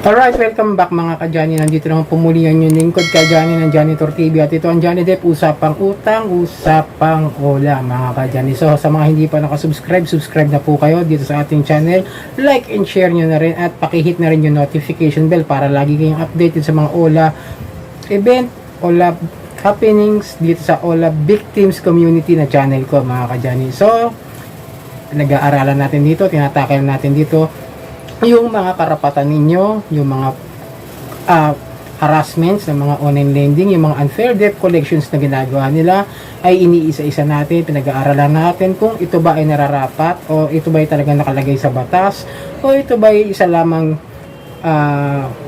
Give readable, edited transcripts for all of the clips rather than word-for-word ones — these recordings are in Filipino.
Alright, welcome back mga ka-Johnny. Nandito naman pumuli ang yung lingkod ka-Johnny ng Janitor TV. At ito ang Johnny Depp, usapang utang, usapang ola mga ka-Johnny. So sa mga hindi pa nakasubscribe, subscribe na po kayo dito sa ating channel. Like and share nyo na rin at pakihit na rin yung notification bell para lagi kayong updated sa mga ola event, ola happenings dito sa ola victims community na channel ko mga ka-Johnny. So nag-aaralan natin dito, tinatakil natin dito yung mga karapatan ninyo, yung mga harassments ng mga online lending, yung mga unfair debt collections na ginagawa nila ay iniisa-isa natin, pinag-aaralan natin kung ito ba ay nararapat o ito ba ay talagang nakalagay sa batas o ito ba ay isa lamang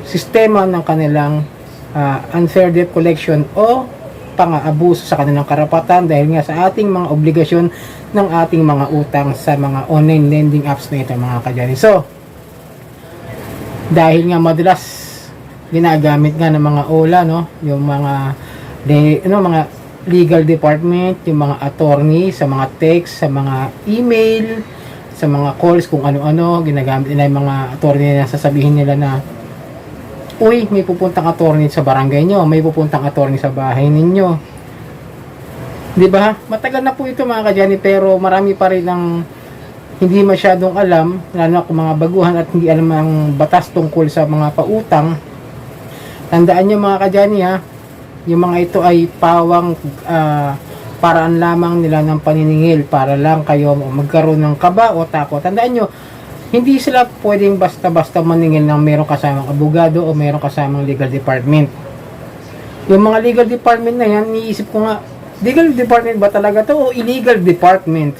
sistema ng kanilang unfair debt collection o pang-aabuso sa kanilang karapatan dahil nga sa ating mga obligasyon ng ating mga utang sa mga online lending apps na ito mga ka-Johnny. So dahil nga madalas ginagamit nga ng mga OLA, no, yung mga mga legal department, yung mga attorney sa mga text, sa mga email, sa mga calls, kung ano-ano ginagamit nila yung mga attorney na sasabihin nila na uy, may pupuntang attorney sa barangay nyo, may pupuntang attorney sa bahay ninyo, di ba? Matagal na po ito mga ka-Johnny, pero marami pa rin ang hindi masyadong alam, lalo na kung mga baguhan at hindi alam ang batas tungkol sa mga pautang. Tandaan nyo mga ka-Johnny ha, yung mga ito ay pawang paraan lamang nila ng paniningil para lang kayo magkaroon ng kaba o takot. Tandaan nyo, hindi sila pwedeng basta-basta maningil ng meron kasamang abogado o meron kasamang legal department. Yung mga legal department na yan, niisip ko nga, legal department ba talaga to o illegal department?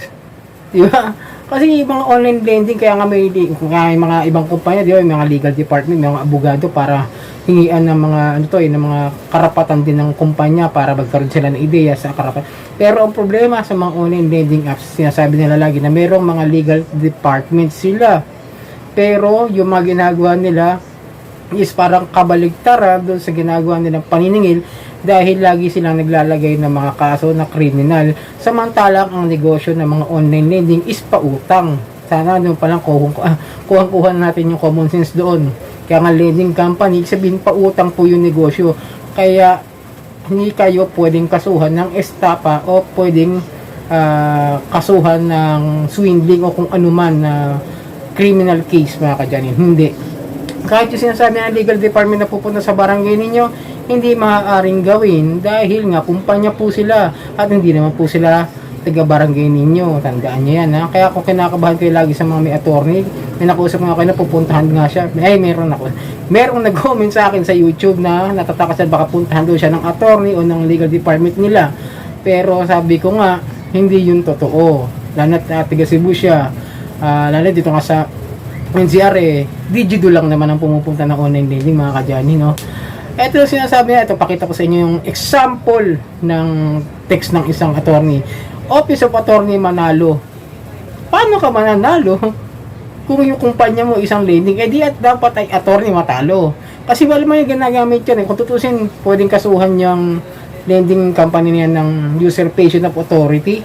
Diba? Kasi mga online lending, kaya nga may mga ibang kumpanya, di ba, may mga legal department, may mga abogado para hingian ng mga ng mga karapatan din ng kumpanya para magkaroon sila ng ideya sa karapatan. Pero ang problema sa mga online lending apps, sinasabi nila lagi na mayroong mga legal department sila. Pero yung mga ginagawa nila is parang kabaligtaran doon sa ginagawa nilang paniningil dahil lagi silang naglalagay ng mga kaso na kriminal, samantalang ang negosyo ng mga online lending is pautang. Sana doon palang kuha natin yung common sense doon. Kaya nga lending company, sabihin pautang po yung negosyo, kaya hindi kayo pwedeng kasuhan ng estapa o pwedeng kasuhan ng swindling o kung anuman na criminal case mga ka-Johnny. Hindi. Kahit yung sinasabi ng legal department na pupunta sa barangay ninyo, hindi maaaring gawin dahil nga kumpanya po sila at hindi naman po sila taga-barangay ninyo. Tandaan nyo yan ha. Kaya kung kinakabahan kayo lagi sa mga may attorney, may nakusap nga kayo na pupuntahan nga siya. Merong nag-comment sa akin sa YouTube na natatakas na baka puntahan doon siya ng attorney o ng legal department nila. Pero sabi ko nga, hindi yun totoo. Lalo na taga Cebu siya. Lalo dito nga sa NCR digido lang naman ang pumupunta ng online lending mga ka-Johnny, no? Ito yung sinasabi niya, ito pakita ko sa inyo yung example ng text ng isang attorney. Office of Attorney Manalo. Paano ka mananalo kung yung kumpanya mo isang lending? Di at dapat ay attorney matalo. Kasi wala man yung ginagamit yan. Kung tutusin, pwedeng kasuhan yung lending company niya ng usurpation of authority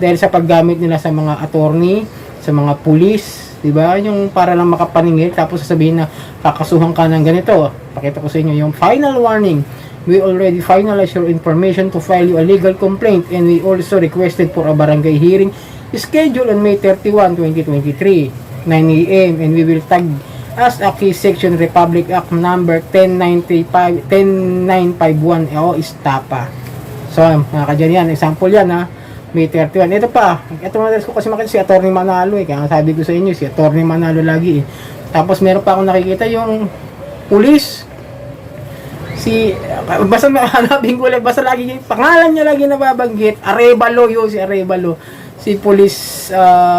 dahil sa paggamit nila sa mga attorney, sa mga police, diba? Yung para lang makapaningil tapos sasabihin na kakasuhan ka ng ganito. Pakita ko sa inyo yung final warning. We already finalized your information to file you a legal complaint and we also requested for a barangay hearing scheduled on May 31, 2023, 9 a.m. and we will tag as a case section Republic Act number 10951 o Istapa. So, mga ka-Johnny yan, example yan ha. May 31. Ito pa. Ito madalas ko kasi makita si Attorney Manalo Kaya sabi ko sa inyo, si Attorney Manalo lagi Tapos meron pa akong nakikita yung police. Basta hanapin ko lang, basta lagi, pangalan niya lagi nababanggit. Arevalo yun, si Arevalo. Si police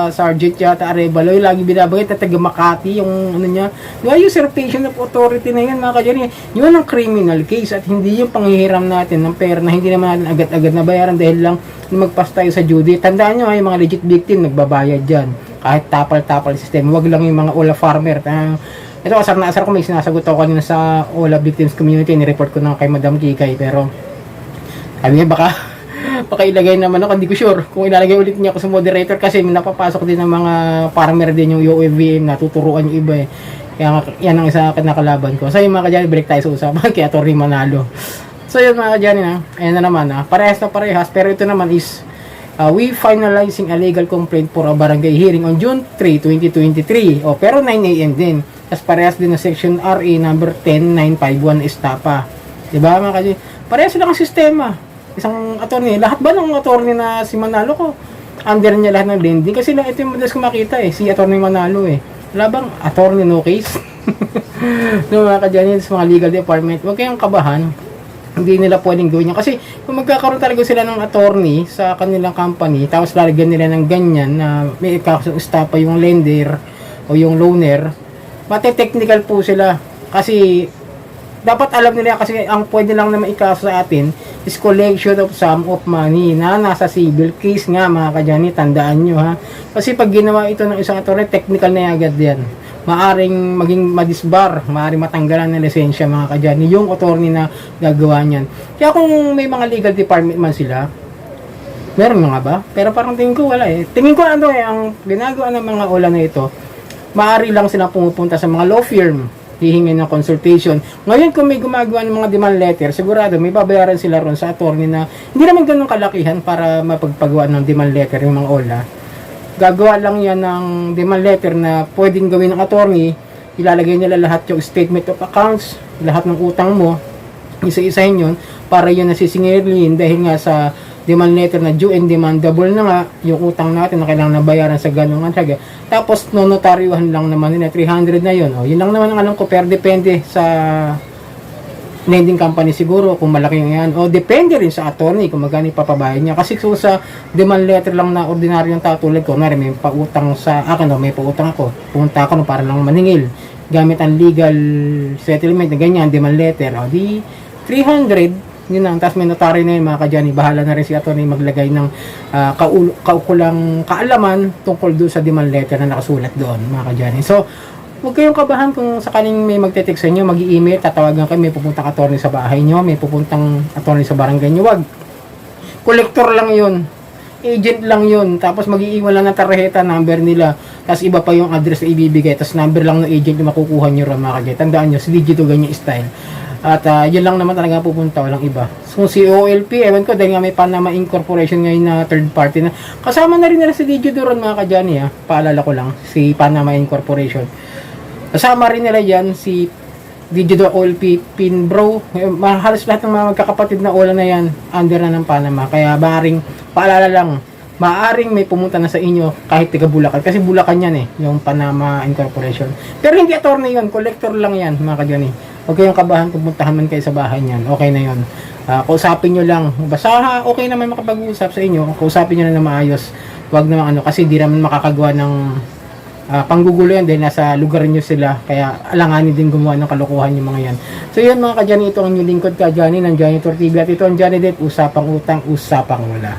sergeant yata Arevalo, yung lagi binabanggit na taga Makati, yung ano niya. Diba, usurpation of authority na yun mga ka-Johnny. Yun ang criminal case at hindi yung panghihiram natin ng pera na hindi naman natin agad-agad na bayaran dahil lang magpas tayo sa due date. Tandaan nyo, yung mga legit victim, nagbabayad dyan. Kahit tapal-tapal system. Wag lang yung mga Ola farmer. Ito, asar na asar ko, may sinasagot ako kanina sa Ola Victims Community. Ni-report ko na kay Madam Kikay. Pero, sabi niya, baka ilagay naman ako, hindi ko sure. Kung ilalagay ulit niya ako sa moderator kasi napapasok din ng mga farmer din yung UAVM, natuturuan yung iba Kaya nga, yan ang isa nakalaban ko. So yun mga kadyani, balik tayo sa usapan kay Atty. Manalo. So yun mga kadyani na, ayan na naman parehas na parehas, pero ito naman is we finalizing a legal complaint for a barangay hearing on June 3, 2023. Pero 9 AM din. Tapos parehas din na section RA number 10951 Estapa. Diba mga kadyani? Parehas lang ang sistema. Isang attorney, lahat ba ng attorney na si Manalo ko? Under niya lahat ng lending. Kasi lang ito yung madalas ko makita si Atty. Manalo Wala bang attorney no case? No mga kadyani sa mga legal department, huwag kayong kabahan. Hindi nila pwedeng gawin yan. Kasi kung magkakaroon talaga sila ng attorney sa kanilang company, tapos lalagyan nila ng ganyan na may ikakastapa yung lender o yung loaner, mate-technical po sila. Kasi dapat alam nila, kasi ang pwede lang naman ikaso sa atin is collection of sum of money na nasa civil case nga mga kadyani, tandaan nyo kasi pag ginawa ito ng isang attorney, technical na agad yan, maaring maging madisbar, maaring matanggalan ng lisensya mga kadyani yung attorney na gagawa niyan. Kaya kung may mga legal department man sila, meron mga ba? Pero parang tingin ko wala tingin ko ang ginagawa ng mga ola na ito, maaari lang sila pumupunta sa mga law firm, hihingi ng consultation. Ngayon kung may gumagawa ng mga demand letter, sigurado may babayaran sila ron sa attorney na hindi naman ganun kalakihan para mapagpagawa ng demand letter yung mga ola. Gagawa lang yan ng demand letter na pwedeng gawin ng attorney, ilalagay nila lahat yung statement of accounts, lahat ng utang mo, isa-isahin yun, para yun nasisingilin dahil nga sa demand letter na due and demandable na nga yung utang natin na kailangan nabayaran sa ganung halaga. Tapos notaryuhan lang naman nila 300 na yun. Yun lang naman ang alam ko, pero depende sa lending company siguro kung malaki yung yan. Depende rin sa attorney kung magkano ipapabayad niya. Kasi so sa demand letter lang na ordinaryong tao tulad ko, may pautang sa akin may pautang ako. Pumunta ako para lang maningil. Gamit ang legal settlement na ganyan, demand letter. Di 300 yun lang, tapos may notary na yun mga kadyani, bahala na rin si attorney maglagay ng kaukulang kaalaman tungkol doon sa demand letter na nakasulat doon mga kadyani. So huwag kayong kabahan kung sakaling may magte-text sa inyo, mag-i-email, tatawagan kayo, may pupuntang attorney sa bahay nyo, may pupuntang attorney sa barangay nyo. Wag, collector lang yun, agent lang yun, tapos mag-iiwan lang ng tarjeta, number nila, tapos iba pa yung address na ibibigay, tapos number lang ng agent na makukuha nyo rin mga kadyani. Tandaan nyo, si Digito ganyan style. At yun lang naman talaga pupunta, walang iba. So si OLP, ewan ko, dahil nga may Panama Incorporation ngayon na third party na, kasama na rin nila si Digito doon mga kadyani paalala ko lang, si Panama Incorporation. Kasama rin nila yan si Digito OLP Pinbro. Halos lahat ng mga magkakapatid na ola na yan under na ng Panama. Kaya maaring, paalala lang, maaring may pumunta na sa inyo kahit taga Bulacan. Kasi Bulacan yan yung Panama Incorporation. Pero hindi attorney yun, collector lang yan mga kadyani. Huwag kayong kabahan kung puntahan man kayo sa bahay niyan. Okay na yun. Kausapin nyo lang. Basta okay naman makapag-usap sa inyo. Kausapin nyo na maayos. Huwag naman kasi di naman makakagawa ng panggugulo yan dahil nasa lugar nyo sila. Kaya alanganin din gumawa ng kalokohan yung mga yan. So yun mga kadyani, ito ang inyong lingkod kadyani ng Janitor TV. At ito ang Janidet, usapang utang, usapang wala.